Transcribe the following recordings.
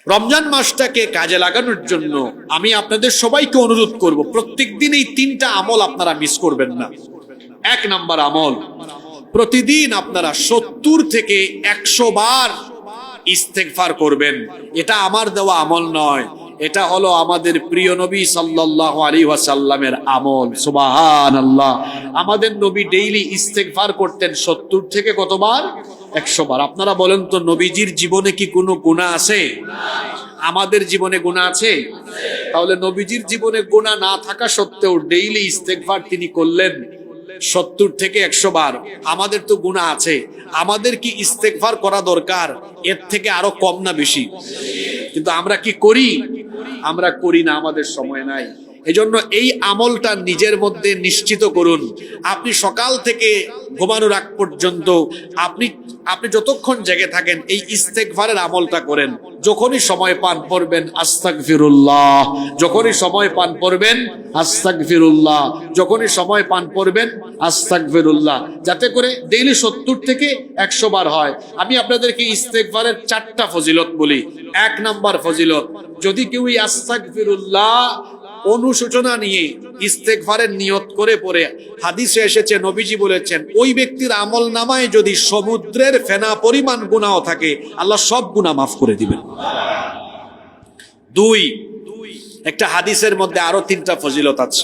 রমজান মাসটাকে কাজে লাগানোর জন্য আমি আপনাদের সবাইকে অনুরোধ করব, প্রত্যেকদিন এই 3টা আমল আপনারা মিস করবেন না। 1 নাম্বার আমল, প্রতিদিন আপনারা 70 থেকে 100 বার ইস্তেগফার করবেন। এটা আমার দেওয়া আমল নয়, এটা হলো আমাদের প্রিয় নবী সাল্লাল্লাহু আলাইহি ওয়াসাল্লামের আমল। সুবহানাল্লাহ। আমাদের নবী ডেইলি ইস্তেগফার করতেন 70 থেকে কতবার? 100 বার। আপনারা বলেন তো, নবীজির জীবনে কি কোনো গুনাহ আছে? আমাদের জীবনে গুনাহ আছে? তাহলে নবীজির জীবনে গুনাহ না থাকা সত্ত্বেও ডেইলি ইস্তেগফার তিনি করলেন 70 থেকে 100 বার। আমাদের তো গুনাহ আছে, আমাদের কি ইস্তেগফার করা দরকার এর থেকে আরো কম না বেশি? কিন্তু আমরা কি করি? আমরা করি না, আমাদের সময় নাই। এজন্য এই আমলটা নিজের মধ্যে নিশ্চিত করুন। আপনি সকাল থেকে ঘুমানোর আগ পর্যন্ত আপনি যতক্ষণ জেগে থাকেন এই ইস্তেগফারের আমলটা করেন। যখনই সময় পান পড়বেন আস্তাগফিরুল্লাহ, যখনই সময় পান পড়বেন আস্তাগফিরুল্লাহ, যখনই সময় পান পড়বেন আস্তাগফিরুল্লাহ, যাতে করে ডেইলি 70 থেকে 100 বার হয়। আমি আপনাদেরকে ইস্তেগফারের 4টা ফজিলত বলি। 1 নাম্বার ফজিলত, যদি কেউ আস্তাগফিরুল্লাহ অনুশোচনা নিয়ে ইস্তেগফারের নিয়ত করে পড়ে, হাদিসে এসেছে, নবীজি বলেছেন, ওই ব্যক্তির আমল নামায় যদি সমুদ্রের ফেনা পরিমাণ গুনাহ থাকে, আল্লাহ সব গুনাহ মাফ করে দিবেন। 2, একটা হাদিসের মধ্যে আরো 3টা ফজিলত আছে।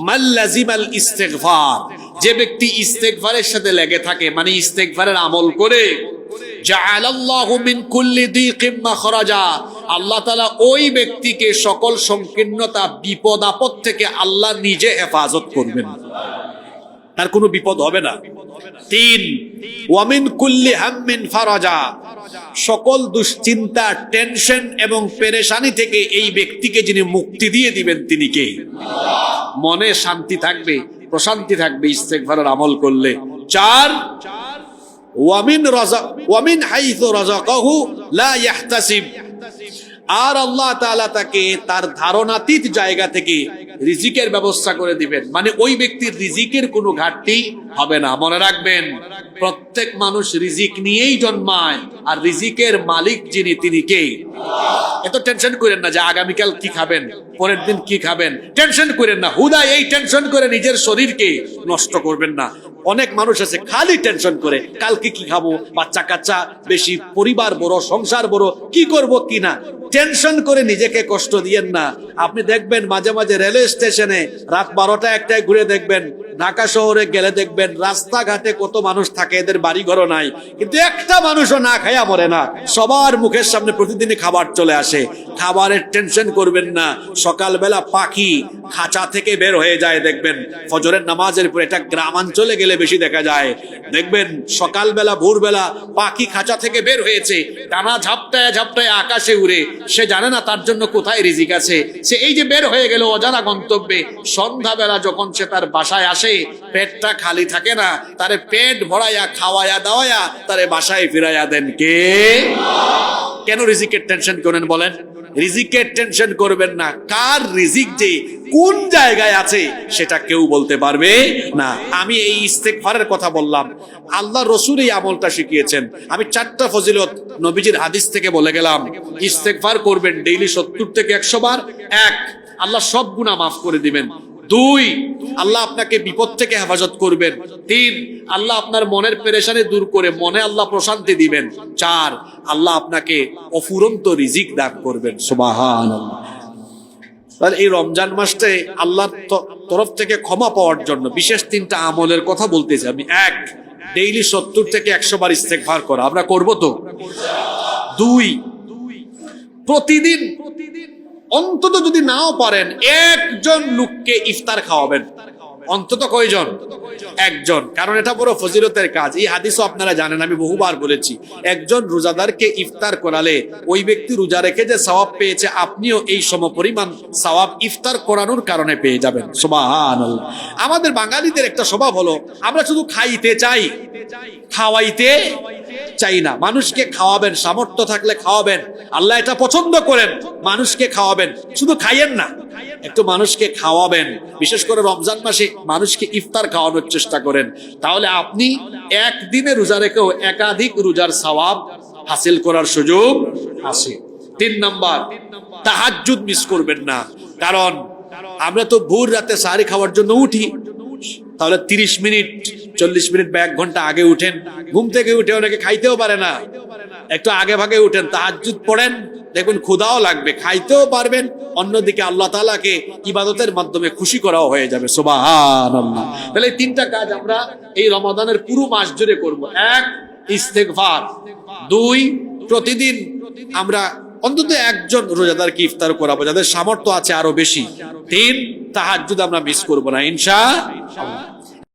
মান লাজিমাল ইস্তেগফার, যে ব্যক্তি ইস্তেগফারের সাথে লেগে থাকে, মানে ইস্তেগফারের আমল করে, জাআলাল্লাহু মিন কুল্লি দীকিম মাখরাজা, আল্লাহ তাআলা ওই ব্যক্তিকে সকল সংকীর্ণতা, বিপদ আপদ থেকে আল্লাহ নিজে হেফাজত করবেন, তার কোনো বিপদ হবে না। 3, ওয়া মিন কুল্লি হাম্মিন ফারাজা, সকল দুশ্চিন্তা, টেনশন এবং পেরেশানি থেকে এই ব্যক্তিকে যিনি মুক্তি দিয়ে দিবেন তিনি কে? মনে শান্তি থাকবে, প্রশান্তি থাকবে ইস্তেগফারের আমল করলে। 4, ওয়ামিন হাইথু রাযাকাহু লা ইয়াহতাসিব, আর আল্লাহ তাআলা তাকে তার ধারণাতীত জায়গা থেকে রিজিকের ব্যবস্থা করে দিবেন, মানে ওই ব্যক্তির রিজিকের কোনো ঘাটতি হবে না। মনে রাখবেন, প্রত্যেক মানুষ রিজিক নিয়েই জন্মায়, আর রিজিকের মালিক যিনি তিনি কে? এত টেনশন করেন না যে আগামীকাল কি খাবেন, পরের দিন কি খাবেন, টেনশন করেন না। হুদা এই টেনশন করে নিজের শরীরকে নষ্ট করবেন না। অনেক মানুষ আছে খালি টেনশন করে, কালকে কি খাবো, বাচ্চা কাচ্চা বেশি, পরিবার বড়, সংসার বড়, কি করব কি না। টেনশন করে নিজেকে কষ্ট দিয়েন না। আপনি দেখবেন মাঝে মাঝে রেলওয়ে স্টেশনে রাত 12টা 1টায় ঘুরে দেখবেন, ঢাকা শহরে গেলে দেখবেন রাস্তাঘাটে কত মানুষ থাকে, এদের বাড়ি ঘরও নাই, কিন্তু একটা মানুষও না খায়া মরে না। সবার মুখের সামনে প্রতিদিনই খাবার চলে আসে। খাবারের টেনশন করবেন না। সকালবেলা পাখি খাঁচা থেকে বের হয়ে যায়, দেখবেন ফজরের নামাজের পর, এটা গ্রামাঞ্চলে গেলে বেশি দেখা যায়। দেখবেন সকালবেলা ভোরবেলা পাখি খাঁচা থেকে বের হয়েছে, ডানা ঝাপটায় ঝাপটায় আকাশে উড়ে, সে জানে না তার জন্য কোথায় রিজিক আছে। সে এই যে বের হয়ে গেল অজানা গন্তব্যে, সন্ধ্যাবেলা যখন সে তার বাসায় আসে, পেটটা খালি থাকে না, তারে পেট ভরাইয়া খাওয়াইয়া দাওয়াইয়া তারে বাসায় ফিরাইয়া দেন কে? কেন রিজিকের টেনশন করেন বলেন? রিজিকের টেনশন করবেন না। কার রিজিক যে কোন জায়গায় আছে সেটা কেউ বলতে পারবে না। আমি এই ইস্তেগফারের কথা বললাম, আল্লাহ রসুল এই আমলটা শিখিয়েছেন। আমি 4টা ফজিলত নবীজির হাদিস থেকে বলে গেলাম। ইস্তেগফার করবেন ডেইলি 70 থেকে 100 বার। 1, আল্লাহ সব গুনাহ মাফ করে দিবেন। 2, আল্লাহ আপনাকে বিপদ থেকে হেফাজত করবেন। 3, আল্লাহ আপনার মনের পেরেশানি দূর করে মনে আল্লাহ প্রশান্তি দিবেন। 4, আল্লাহ আপনাকে অফুরন্ত রিজিক দান করবেন। সুবহানাল্লাহ। তাহলে এই রমজান মাসে আল্লাহর তরফ থেকে ক্ষমা পাওয়ার জন্য বিশেষ 3টা আমলের কথা বলতেছি আমি। 1, ডেইলি 70 থেকে 100 বার ইস্তেগফার করা, আমরা করব তো? 2, প্রতিদিন অন্তত যদি নাও পারেন একজন লোককে ইফতার খাওয়াবেন। অন্তত কয়জন? একজন। কারণ এটা বড় ফজিলতের কাজ। এই হাদিসও আপনারা জানেন, আমি বহুবার বলেছি। একজন রোজাদারকে ইফতার করালে ওই ব্যক্তি রোজা রেখে যে সওয়াব পেয়েছে, আপনিও এই সমপরিমাণ সওয়াব ইফতার করানোর কারণে পেয়ে যাবেন। সুবহানাল্লাহ। আমাদের বাঙালিদের একটা স্বভাব হলো, আমরা শুধু খাইতে চাই, খাওয়াইতে চাই না। মানুষকে খাওয়াবেন, সামর্থ্য থাকলে খাওয়াবেন, আল্লাহ এটা পছন্দ করেন। মানুষকে খাওয়াবেন, শুধু খাইয়েন না, একটু মানুষকে খাওয়াবেন। বিশেষ করে রমজান মাসে মানুষকে ইফতার খাওয়ানোর চেষ্টা করেন। তাহলে আপনি একদিনে রোজা রেখেও একাধিক রোজার সওয়াব হাসিল করার সুযোগ আছে। তিন নাম্বার, তাহাজ্জুদ মিস করবেন না। কারণ আমরা তো ভোর রাতে সাহারি খাওয়ার জন্য উঠি, তাহলে 30 মিনিট 40 মিনিট বা 1 ঘন্টা আগে উঠেন। ঘুম থেকে উঠে অনেকে খাইতেও পারে না, একটু আগে ভাগে উঠেন, তাহাজ্জুদ পড়েন, দেখবেন ক্ষুধাও লাগবে, খাইতেও পারবেন, অন্যদিকে আল্লাহ তাআলাকে ইবাদতের মাধ্যমে খুশি করাও হয়ে যাবে। সুবহানাল্লাহ। তাহলে এই তিনটা কাজ আমরা এই রমাদানের পুরো মাস জুড়ে করব। 1, ইস্তেগফার। 2, প্রতিদিন আমরা অন্তত একজন রোজাদারকে ইফতার করাবো, যাদের সামর্থ্য আছে আরো বেশি। 3, তাহাজ্জুদ আমরা মিস করব না ইনশাআল্লাহ।